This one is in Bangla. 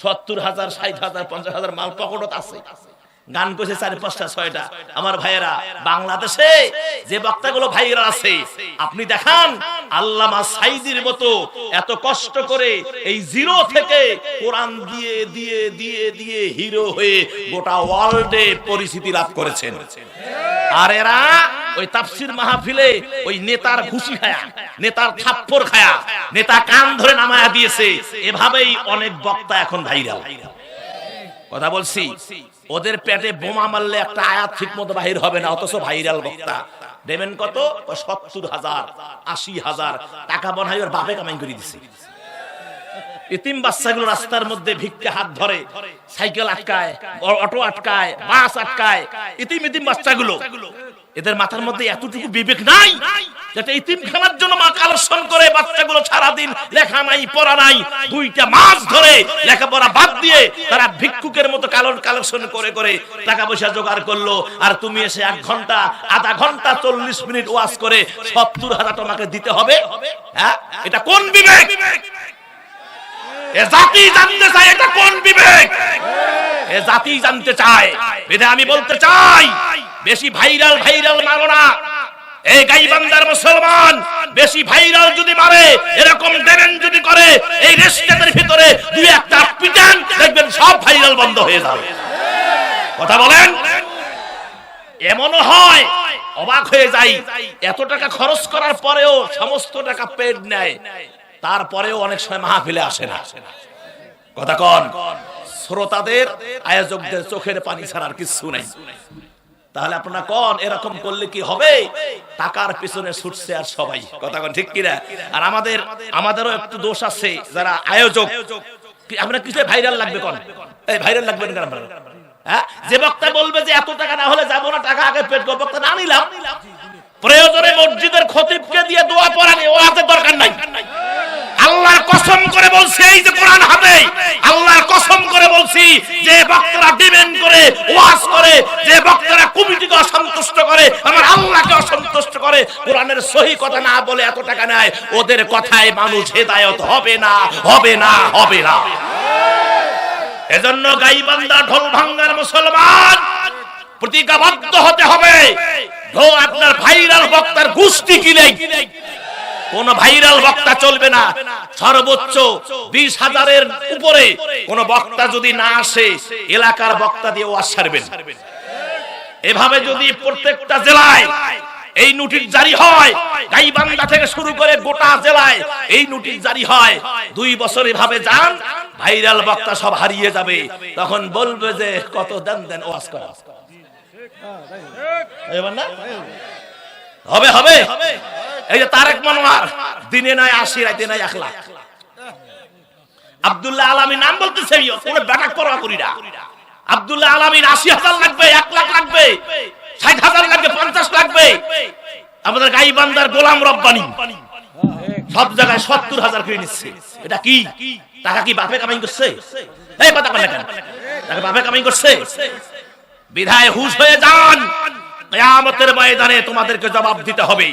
70,000 60,000 50,000 মাল পকেটত আছে, গান কইছে 4-5টা 6টা। আমার ভাইয়েরা, বাংলাদেশে যে বক্তাগুলো ভাইয়েরা আছে আপনি দেখান, আল্লামা সাইদির মতো এত কষ্ট করে এই জিরো থেকে কোরআন দিয়ে দিয়ে দিয়ে দিয়ে হিরো হয়ে গোটা ওয়ার্ল্ডে পরিচিতি লাভ করেছেন। আর এরা ওই তাফসীর মাহফিলে ওই নেতার ঘুষি খায়া, নেতার থাপ্পড় খায়া, নেতা কান ধরে নামায়া দিয়েছে, এভাবেই অনেক বক্তা এখন ভাইরাল। কথা বলছি, ওদের পেটে বোমা মারলে একটা আয়াত ঠিকমতো বাহির হবে না, অথচ ভাইরাল বক্তা। দেবেন কত? 70,000 80,000 টাকা বনাই ওর বাপে কামাই করে দিছে। ইতিম বাচ্চাগুলো রাস্তার মধ্যে ভিক্ষা হাত ধরে, সাইকেল আটকায়, অটো আটকায়, বাস আটকায়, ইতিম বাচ্চাগুলো। এদের মাথার মধ্যে এতটুকু বিবেক নাই যেটা ইতিমখানার জন্য মা কালেকশন করে বাচ্চাগুলো সারাদিন লেখা নাই পড়া নাই, 2টা মাস ধরে লেখাপড়া বাদ দিয়ে তারা ভিক্ষুকের মতো কালেকশন করে করে টাকা পয়সা জোগাড় করলো। আর তুমি এসে 1 ঘন্টা আধা ঘন্টা 40 মিনিট ওয়াজ করে 70,000 তোমাকে দিতে হবে? হ্যাঁ, এটা কোন বিবেক? এ জাতি জানতে চায় এটা কোন বিবেক? এ জাতি জানতে চায়। বিধায় আমি বলতে চাই, বেশি ভাইরাল মারো না। এই গাইবান্ধার মুসলমান বেশি ভাইরাল যদি মারে, এরকম দেবেন যদি করে, এই রেস্টের ভিতরে 2-1টা পিটান দেখবেন সব ভাইরাল বন্ধ হয়ে যাবে। কথা বলেন। এমনও হয়, অবাক হয়ে যাই, এত টাকা খরচ করার পরেও সমস্ত টাকা পেড নেয়, তারপরেও অনেক সময় মাহফিলে আসে না। কথা কন। শ্রোতাদের আয়োজকদের চোখের পানি ছাড়া আর কিছু নাই। তাহলে আপনারা কোন এরকম করলে কি হবে? টাকার পিছনে ছুটছে আর সবাই। কথা কোন ঠিক কিনা? আর আমাদেরও একটু দোষ আছে যারা আয়োজক। আমরা কিছু ভাইরাল লাগবে কোন? এই ভাইরাল লাগবে না কেন? হ্যাঁ, যে বক্তা বলবে যে এত টাকা না হলে যাব না, টাকা আগে পেড করব, বক্তা না নিলাম, প্রয়োজনে মসজিদের খতিবকে দিয়ে দোয়া পড়ানি, ওয়াজের দরকার নাই। আল্লাহর কসম করে বলছি, এই যে কোরআন হাতে, আল্লাহর কসম করে বলছি, যে বক্তারা ডিমান্ড করে ওয়াজ করে, যে বক্তারা কমিটিকে অসন্তুষ্ট করে, আমার আল্লাহকে অসন্তুষ্ট করে, কোরআনের সহি কথা না বলে এত টাকা নেয়, ওদের কথায় মানুষ হেদায়েত হবে না, হবে না, হবে না। এজন্য গাইবান্ধা ঢোল ভাঙ্গার মুসলমান প্রতিজ্ঞাবদ্ধ হতে হবে। আপনার ভাইরাল বক্তার গোষ্ঠী কিনে কোন ভাইরাল বক্তা চলবে না। সর্বোচ্চ 20,000-এর উপরে কোন বক্তা যদি না আসে, এলাকার বক্তা দিয়ে ওয়াজ সারবেন। এভাবে যদি প্রত্যেকটা জেলায় এই নোটিশ জারি হয়, গাইবান্ধা থেকে শুরু করে গোটা জেলায় এই নোটিশ জারি হয়, 2 বছর এভাবে যান, ভাইরাল বক্তা সব হারিয়ে যাবে। তখন বলবে যে কত দেন ওয়াজ করা হবে হবে। এই যে তারেক মনোয়ার, দিনে নাই 80, রাতে নাই 1 লাখ। আব্দুল্লাহ আলামিন নাম বলতেছে, কোনো ব্যাটাক পরোয়া করি না। আব্দুল্লাহ আলামিন 80,000 লাগবে, 1 লাখ লাগবে, 60,000 লাগবে, 50 লাগবে। আমাদের গাইবান্ধার গোলাম রব্বানি সব জায়গায় 70,000 করে নিচ্ছে। এটা কি টাকা? কি বাপে কামাই করছে? এই কথা বলেন কেন? টাকা বাপে কামাই করছে? বিধায় হুঁশ হয়ে যান, কিয়ামতের ময়দানে তোমাদেরকে জবাব দিতে হবে।